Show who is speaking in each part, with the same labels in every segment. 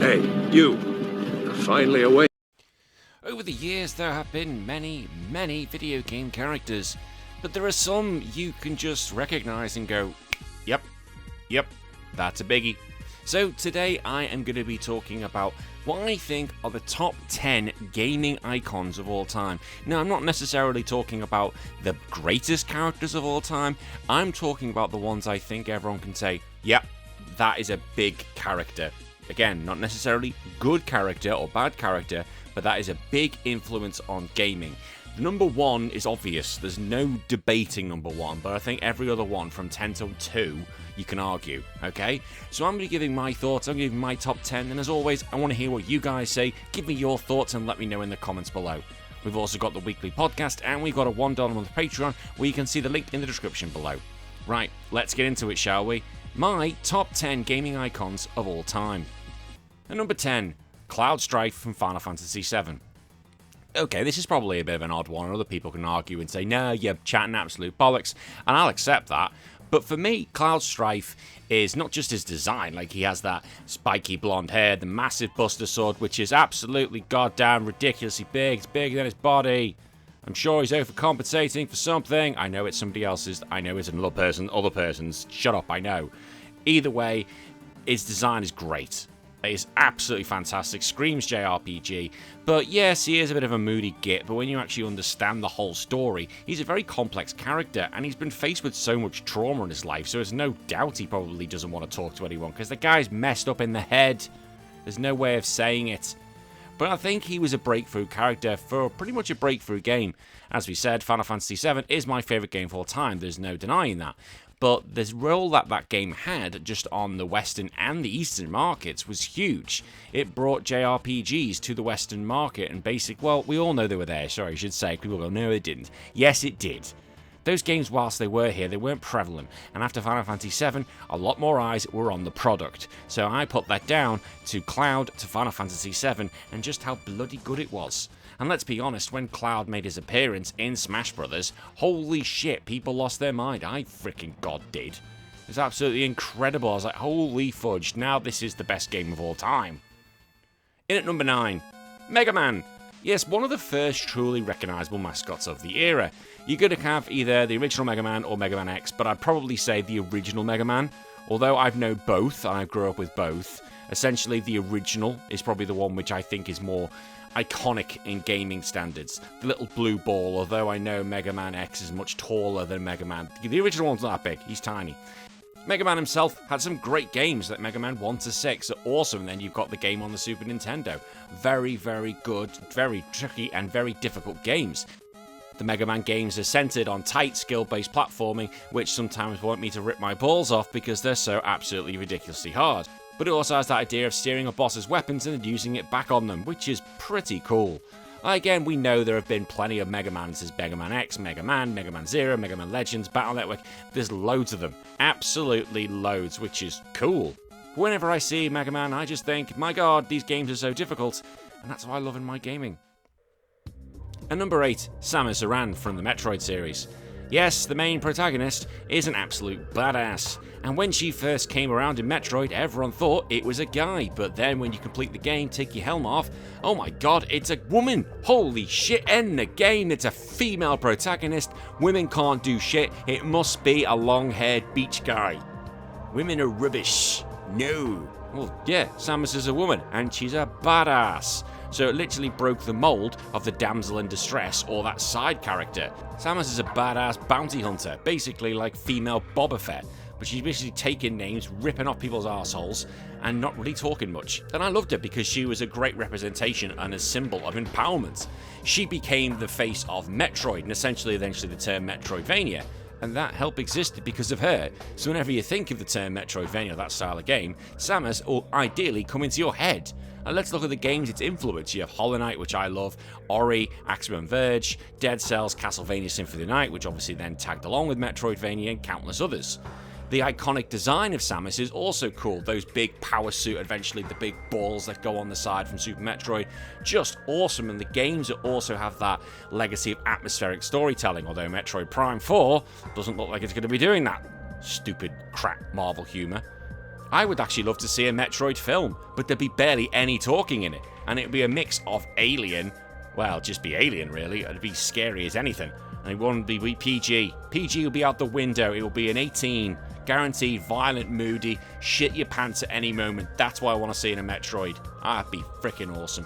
Speaker 1: Hey, you. You're finally awake.
Speaker 2: Over the years, there have been many video game characters, but there are some you can just recognize and go, yep, that's a biggie. So today I am going to be talking about what I think are the top 10 gaming icons of all time. Now, I'm not necessarily talking about the greatest characters of all time. I'm talking about the ones I think everyone can say, yep, that is a big character. Again, not necessarily good character or bad character, but that is a big influence on gaming. Number one is obvious. There's no debating number one, but I think every other one from 10 to 2, you can argue, okay? So I'm going to be giving my thoughts, I'm giving my top 10, and as always, I want to hear what you guys say. Give me your thoughts and let me know in the comments below. We've also got the weekly podcast, and we've got a $1 a month Patreon, where you can see the link in the description below. Right, let's get into it, shall we? My top 10 gaming icons of all time. At number 10, Cloud Strife from Final Fantasy VII. Okay, this is probably a bit of an odd one, and other people can argue and say, no, you're chatting absolute bollocks, and I'll accept that. But for me, Cloud Strife is not just his design, like he has that spiky blonde hair, the massive Buster Sword, which is absolutely goddamn ridiculously big. It's bigger than his body. I'm sure he's overcompensating for something. I know it's somebody else's. I know it's another person, other person's. Shut up, I know. Either way, his design is great. It's absolutely fantastic, screams JRPG, but yes, he is a bit of a moody git, but when you actually understand the whole story, he's a very complex character, and he's been faced with so much trauma in his life, so there's no doubt he probably doesn't want to talk to anyone, because the guy's messed up in the head. There's no way of saying it. But I think he was a breakthrough character for pretty much a breakthrough game. As we said, Final Fantasy VII is my favourite game of all time, there's no denying that. But the role that game had just on the Western and the Eastern markets was huge. It brought JRPGs to the Western market and well, we all know they were there, sorry, I should say. People go, no, it didn't. Yes, it did. Those games, whilst they were here, they weren't prevalent. And after Final Fantasy VII, a lot more eyes were on the product. So I put that down to Cloud, to Final Fantasy VII, and just how bloody good it was. And let's be honest, when Cloud made his appearance in Smash Brothers, holy shit, people lost their mind. I freaking god did. It was absolutely incredible. I was like, holy fudge, now this is the best game of all time. In at number 9, Mega Man. Yes, one of the first truly recognisable mascots of the era. You're going to have either the original Mega Man or Mega Man X, but I'd probably say the original Mega Man. Although I've known both, and I grew up with both, essentially the original is probably the one which I think is more iconic in gaming standards. The little blue ball, although I know Mega Man X is much taller than Mega Man. The original one's not that big, he's tiny. Mega Man himself had some great games, like Mega Man 1 to 6 are awesome, and then you've got the game on the Super Nintendo. Very, very good, very tricky, and very difficult games. The Mega Man games are centered on tight, skill-based platforming, which sometimes want me to rip my balls off because they're so absolutely ridiculously hard. But it also has that idea of steering a boss's weapons and then using it back on them, which is pretty cool. Again, we know there have been plenty of Mega Mans. There's Mega Man X, Mega Man Zero, Mega Man Legends, Battle Network. There's loads of them. Absolutely loads, which is cool. Whenever I see Mega Man, I just think, my god, these games are so difficult, and that's what I love in my gaming. And number 8, Samus Aran from the Metroid series. Yes, the main protagonist is an absolute badass, and when she first came around in Metroid, everyone thought it was a guy, but then when you complete the game, take your helmet off, oh my god, it's a woman! Holy shit, in the game, it's a female protagonist, women can't do shit, it must be a long-haired beach guy. Women are rubbish. No. Well, yeah, Samus is a woman, and she's a badass. So it literally broke the mold of the damsel in distress or that side character. Samus is a badass bounty hunter, basically like female Boba Fett, but she's basically taking names, ripping off people's arseholes, and not really talking much. And I loved her because she was a great representation and a symbol of empowerment. She became the face of Metroid, and essentially eventually the term Metroidvania, and that help existed because of her. So whenever you think of the term Metroidvania, that style of game, Samus will ideally come into your head. And let's look at the games it's influenced. You have Hollow Knight, which I love, Ori, Axiom Verge, Dead Cells, Castlevania Symphony of the Night, which obviously then tagged along with Metroidvania, and countless others. The iconic design of Samus is also cool. Those big power suit, eventually the big balls that go on the side from Super Metroid, just awesome. And the games also have that legacy of atmospheric storytelling, although Metroid Prime 4 doesn't look like it's going to be doing that. Stupid crap Marvel humor. I would actually love to see a Metroid film, but there'd be barely any talking in it, and it'd be a mix of alien, well, just be alien really, it'd be scary as anything, and it wouldn't be PG. PG will be out the window, it will be an 18, guaranteed, violent, moody, shit your pants at any moment. That's what I want to see in a Metroid. That'd be freaking awesome.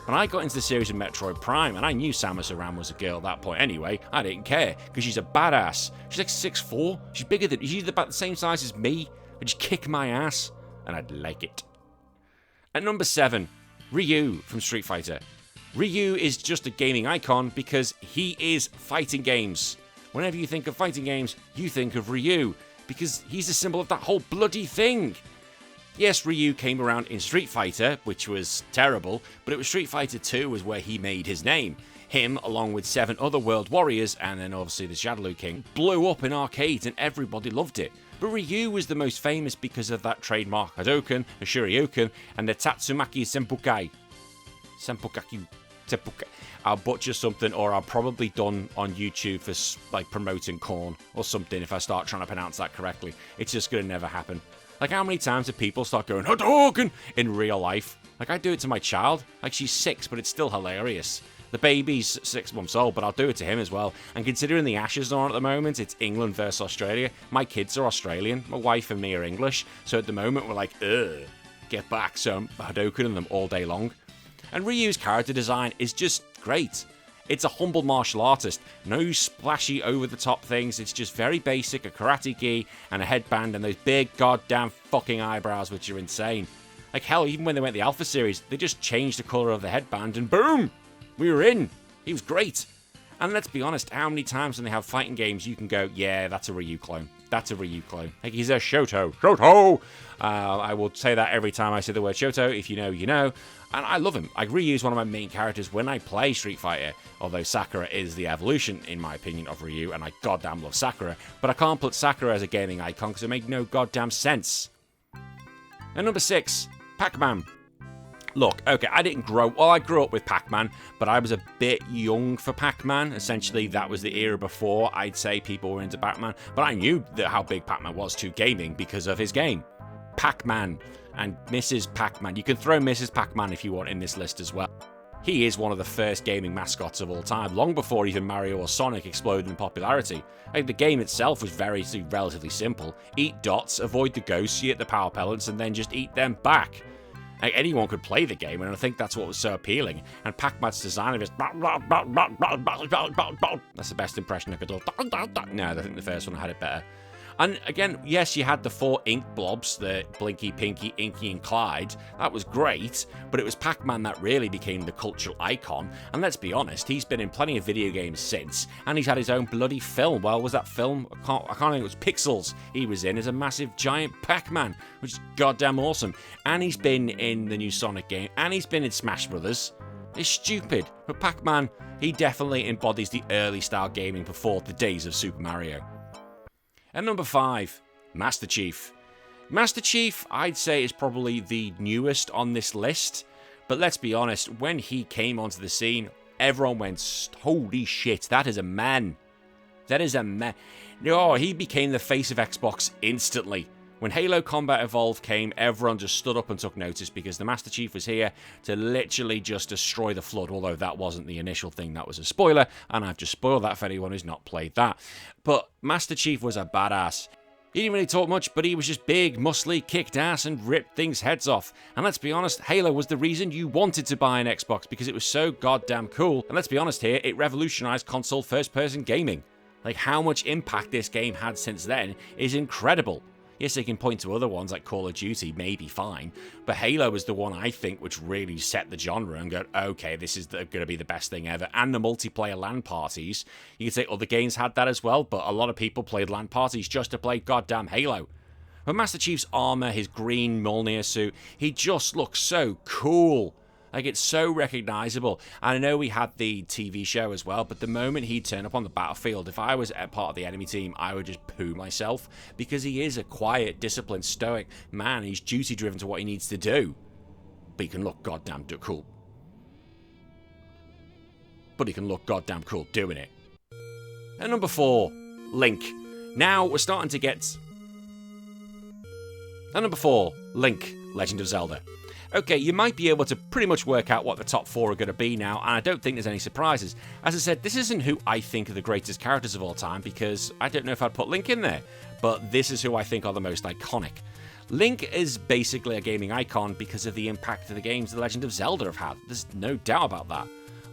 Speaker 2: When I got into the series of Metroid Prime, and I knew Samus Aran was a girl at that point anyway, I didn't care, because she's a badass. She's like 6'4", she's bigger than, she's about the same size as me, and just kick my ass, and I'd like it. At number 7, Ryu from Street Fighter. Ryu is just a gaming icon because he is fighting games. Whenever you think of fighting games, you think of Ryu, because he's the symbol of that whole bloody thing. Yes, Ryu came around in Street Fighter, which was terrible, but it was Street Fighter 2 was where he made his name. Him, along with 7 other World Warriors, and then obviously the Shadaloo King, blew up in arcades and everybody loved it. But Ryu was the most famous because of that trademark Hadouken, the Shoryuken, and the Tatsumaki Senpukai. I'll butcher something, or I'll probably done on YouTube for like promoting corn or something if I start trying to pronounce that correctly. It's just gonna never happen. Like, how many times do people start going Hadouken in real life? Like, I do it to my child. Like, she's 6, but it's still hilarious. The baby's 6 months old, but I'll do it to him as well. And considering the Ashes are on at the moment, it's England versus Australia. My kids are Australian. My wife and me are English. So at the moment, we're like, ugh, get back. So I'm Hadoukening them all day long. And Ryu's character design is just great. It's a humble martial artist. No splashy over-the-top things. It's just very basic, a karate gi and a headband and those big goddamn fucking eyebrows, which are insane. Like, hell, even when they went the Alpha series, they just changed the colour of the headband and boom! We were in. He was great. And let's be honest, how many times when they have fighting games you can go, yeah, that's a Ryu clone. That's a Ryu clone. Like, he's a Shoto. Shoto! I will say that every time I say the word Shoto. If you know, you know. And I love him. I Ryu is one of my main characters when I play Street Fighter. Although Sakura is the evolution, in my opinion, of Ryu. And I goddamn love Sakura. But I can't put Sakura as a gaming icon because it makes no goddamn sense. And number 6, Pac-Man. Look, okay, I didn't grow... Well, I grew up with Pac-Man, but I was a bit young for Pac-Man. Essentially, that was the era before I'd say people were into Pac-Man. But I knew how big Pac-Man was to gaming because of his game. Pac-Man and Mrs. Pac-Man. You can throw Mrs. Pac-Man if you want in this list as well. He is one of the first gaming mascots of all time, long before even Mario or Sonic exploded in popularity. Like, the game itself was relatively simple. Eat dots, avoid the ghosts, you hit the power pellets, and then just eat them back. Like, anyone could play the game, and I think that's what was so appealing. And Pac-Man's design of his... That's the best impression I could do. No, I think the first one had it better. And again, yes, you had the 4 ink blobs, the Blinky, Pinky, Inky, and Clyde. That was great, but it was Pac-Man that really became the cultural icon. And let's be honest, he's been in plenty of video games since, and he's had his own bloody film. Well, was that film? I can't think it was Pixels. He was in as a massive giant Pac-Man, which is goddamn awesome. And he's been in the new Sonic game, and he's been in Smash Brothers. It's stupid, but Pac-Man, he definitely embodies the early style gaming before the days of Super Mario. And number 5, Master Chief. Master Chief, I'd say, is probably the newest on this list. But let's be honest, when he came onto the scene, everyone went, holy shit, that is a man. That is a man. Oh, he became the face of Xbox instantly. When Halo Combat Evolved came, everyone just stood up and took notice because the Master Chief was here to literally just destroy the Flood, although that wasn't the initial thing, that was a spoiler, and I've just spoiled that for anyone who's not played that. But Master Chief was a badass. He didn't really talk much, but he was just big, muscly, kicked ass, and ripped things' heads off. And let's be honest, Halo was the reason you wanted to buy an Xbox because it was so goddamn cool. And let's be honest here, it revolutionized console first-person gaming. Like, how much impact this game had since then is incredible. Yes, they can point to other ones like Call of Duty, maybe fine, but Halo was the one I think which really set the genre and go, okay, this is going to be the best thing ever. And the multiplayer LAN parties, you could say other games had that as well, but a lot of people played LAN parties just to play goddamn Halo. But Master Chief's armor, his green Mjolnir suit, he just looks so cool. Like, it's so recognizable. And I know we had the TV show as well, but the moment he'd turn up on the battlefield, if I was a part of the enemy team, I would just poo myself, because he is a quiet, disciplined, stoic man. He's duty-driven to what he needs to do. But he can look goddamn cool. But he can look goddamn cool doing it. And number 4, Link. Now, we're starting to get... And number 4, Link, Legend of Zelda. Okay, you might be able to pretty much work out what the top 4 are going to be now, and I don't think there's any surprises. As I said, this isn't who I think are the greatest characters of all time, because I don't know if I'd put Link in there, but this is who I think are the most iconic. Link is basically a gaming icon because of the impact of the games The Legend of Zelda have had. There's no doubt about that.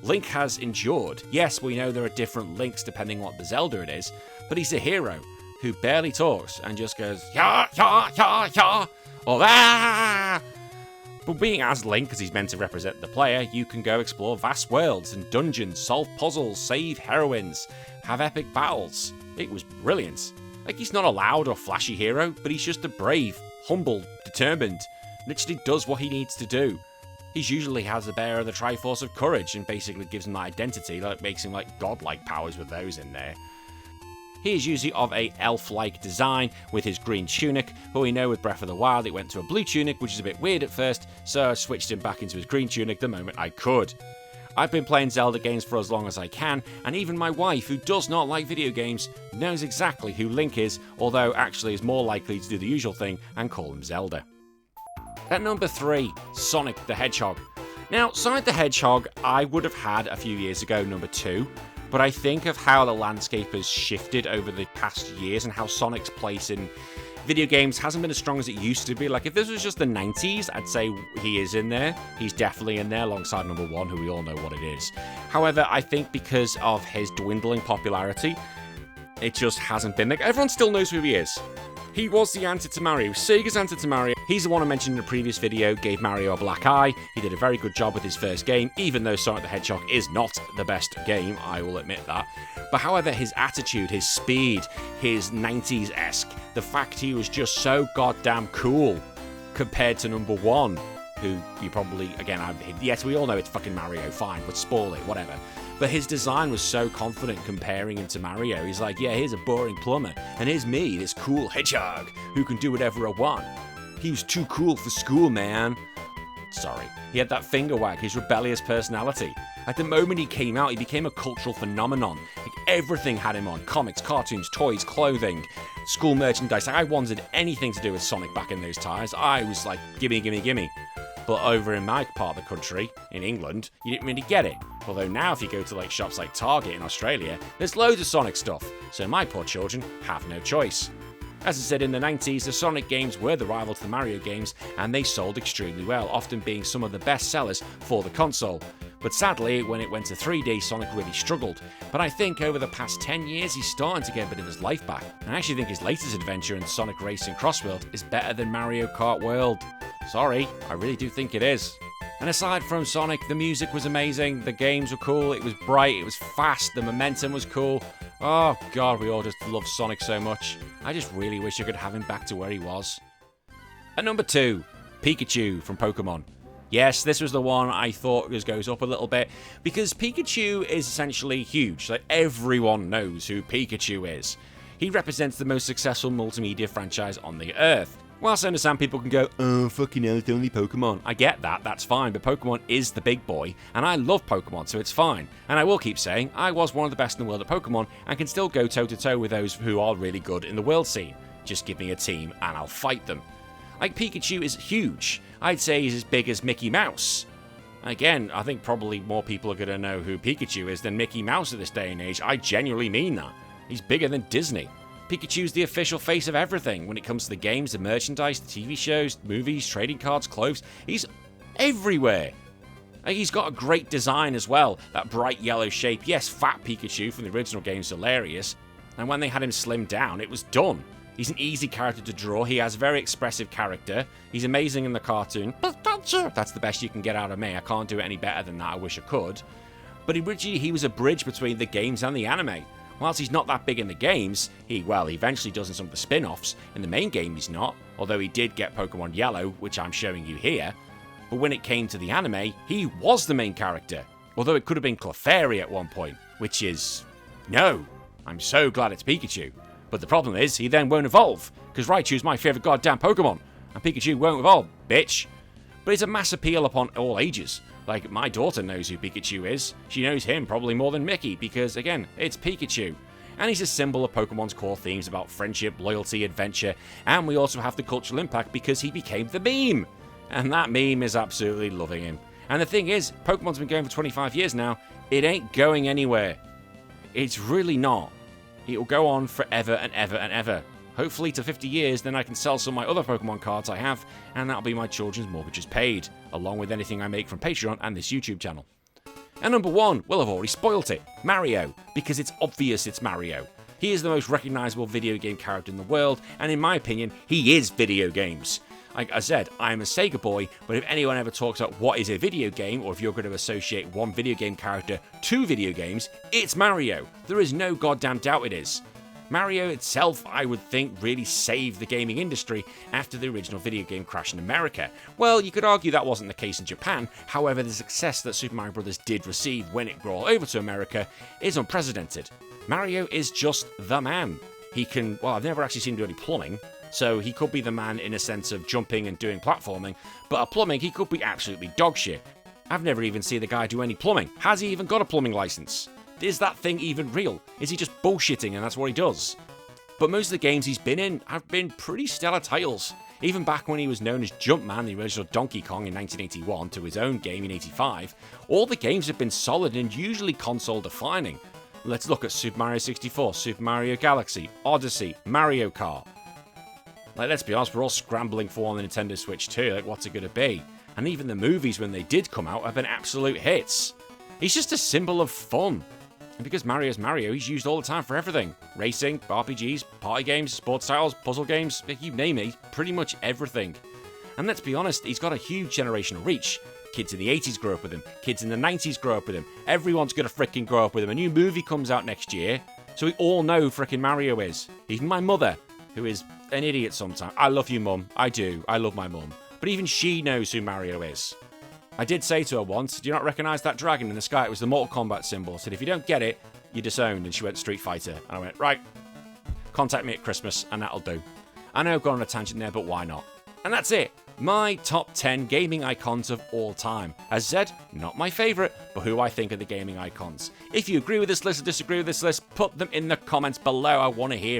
Speaker 2: Link has endured. Yes, we know there are different Links depending on what the Zelda it is, but he's a hero who barely talks and just goes, ya, ya, ya, ya, or ah. But being as Link, because he's meant to represent the player, you can go explore vast worlds and dungeons, solve puzzles, save heroines, have epic battles. It was brilliant. Like, he's not a loud or flashy hero, but he's just a brave, humble, determined, literally does what he needs to do. He usually has the bearer of the Triforce of Courage and basically gives him that identity that makes him like godlike powers with those in there. He is usually of a elf-like design with his green tunic, but we know with Breath of the Wild it went to a blue tunic, which is a bit weird at first, so I switched him back into his green tunic the moment I could. I've been playing Zelda games for as long as I can, and even my wife, who does not like video games, knows exactly who Link is, although actually is more likely to do the usual thing and call him Zelda. At number 3, Sonic the Hedgehog. Now, Sonic the Hedgehog I would have had a few years ago number 2, but I think of how the landscape has shifted over the past years and how Sonic's place in video games hasn't been as strong as it used to be. Like, if this was just the 90s, I'd say he is in there. He's definitely in there alongside number 1, who we all know what it is. However, I think because of his dwindling popularity, it just hasn't been like everyone still knows who he is. He was the answer to Mario, Sega's answer to Mario. He's the one I mentioned in a previous video, gave Mario a black eye. He did a very good job with his first game, even though Sonic the Hedgehog is not the best game, I will admit that. But however, his attitude, his speed, his 90s-esque, the fact he was just so goddamn cool compared to number 1, who you probably, again, yes, we all know it's fucking Mario, fine, but spoil it, whatever. But his design was so confident comparing him to Mario. He's like, yeah, here's a boring plumber, and here's me, this cool hedgehog, who can do whatever I want. He was too cool for school, man. Sorry. He had that finger wag, his rebellious personality. At the moment he came out, he became a cultural phenomenon. Like, everything had him on. Comics, cartoons, toys, clothing, school merchandise. I wanted anything to do with Sonic back in those times. I was like, gimme, gimme, gimme. But over in my part of the country, in England, you didn't really get it. Although now if you go to like shops like Target in Australia, there's loads of Sonic stuff. So my poor children have no choice. As I said, in the 90s, the Sonic games were the rival to the Mario games, and they sold extremely well, often being some of the best sellers for the console. But sadly, when it went to 3D, Sonic really struggled. But I think over the past 10 years, he's starting to get a bit of his life back. And I actually think his latest adventure in Sonic Racing Crossworld is better than Mario Kart World. Sorry, I really do think it is. And aside from Sonic, the music was amazing, the games were cool, it was bright, it was fast, the momentum was cool. Oh god, we all just love Sonic so much. I just really wish I could have him back to where he was. At number 2, Pikachu from Pokemon. Yes, this was the one I thought just goes up a little bit, because Pikachu is essentially huge. Like, everyone knows who Pikachu is. He represents the most successful multimedia franchise on the earth. Whilst I understand people can go, oh, fucking hell, it's only Pokemon. I get that, that's fine, but Pokemon is the big boy, and I love Pokemon, so it's fine. And I will keep saying, I was one of the best in the world at Pokemon, and can still go toe-to-toe with those who are really good in the world scene. Just give me a team, and I'll fight them. Like, Pikachu is huge. I'd say he's as big as Mickey Mouse. Again, I think probably more people are going to know who Pikachu is than Mickey Mouse at this day and age. I genuinely mean that. He's bigger than Disney. Pikachu's the official face of everything when it comes to the games, the merchandise, the TV shows, movies, trading cards, clothes. He's everywhere. He's got a great design as well. That bright yellow shape. Yes, fat Pikachu from the original game's hilarious. And when they had him slimmed down, it was done. He's an easy character to draw. He has a very expressive character. He's amazing in the cartoon. Pikachu! That's the best you can get out of me. I can't do it any better than that. I wish I could. But originally, he was a bridge between the games and the anime. Whilst he's not that big in the games, he eventually does in some of the spin-offs. In the main game, he's not, although he did get Pokemon Yellow, which I'm showing you here. But when it came to the anime, he was the main character. Although it could have been Clefairy at one point, which is... no. I'm so glad it's Pikachu. But the problem is, he then won't evolve, because Raichu's my favourite goddamn Pokemon, and Pikachu won't evolve, bitch. But it's a mass appeal upon all ages. Like, my daughter knows who Pikachu is. She knows him probably more than Mickey, because, again, it's Pikachu. and he's a symbol of Pokemon's core themes about friendship, loyalty, adventure, and we also have the cultural impact because he became the meme. And that meme is absolutely loving him. And the thing is, Pokemon's been going for 25 years now. It ain't going anywhere. It's really not. It'll go on forever and ever and ever. Hopefully to 50 years, then I can sell some of my other Pokemon cards I have, and that'll be my children's mortgages paid, along with anything I make from Patreon and this YouTube channel. And number 1, well, I've already spoilt it, Mario, because it's obvious it's Mario. He is the most recognisable video game character in the world, and in my opinion, he is video games. Like I said, I'm a Sega boy, but if anyone ever talks about what is a video game, or if you're going to associate one video game character to video games, it's Mario. There is no goddamn doubt it is. Mario itself, I would think, really saved the gaming industry after the original video game crash in America. Well, you could argue that wasn't the case in Japan, however, the success that Super Mario Bros. Did receive when it brought over to America is unprecedented. Mario is just the man. He can, well, I've never actually seen him do any plumbing, so he could be the man in a sense of jumping and doing platforming, but at plumbing he could be absolutely dogshit. I've never even seen the guy do any plumbing. Has he even got a plumbing license? Is that thing even real? Is he just bullshitting and that's what he does? But most of the games he's been in have been pretty stellar titles. Even back when he was known as Jumpman, the original Donkey Kong in 1981, to his own game in 85, all the games have been solid and usually console defining. Let's look at Super Mario 64, Super Mario Galaxy, Odyssey, Mario Kart. Like, let's be honest, we're all scrambling for one on the Nintendo Switch too, like what's it gonna be? And even the movies when they did come out have been absolute hits. He's just a symbol of fun. And because Mario's Mario, he's used all the time for everything. Racing, RPGs, party games, sports titles, puzzle games, you name it, he's pretty much everything. And let's be honest, he's got a huge generational reach. Kids in the 80s grow up with him, kids in the 90s grow up with him, everyone's gonna fricking grow up with him. A new movie comes out next year, so we all know who fricking Mario is. Even my mother, who is an idiot sometimes. I love you, Mum. I do. I love my mum. But even she knows who Mario is. I did say to her once, do you not recognise that dragon in the sky? It was the Mortal Kombat symbol. I said, if you don't get it, you're disowned. And she went, Street Fighter. And I went, right, contact me at Christmas and that'll do. I know I've gone on a tangent there, but why not? And that's it. My top 10 gaming icons of all time. As said, not my favourite, but who I think are the gaming icons. If you agree with this list or disagree with this list, put them in the comments below. I want to hear from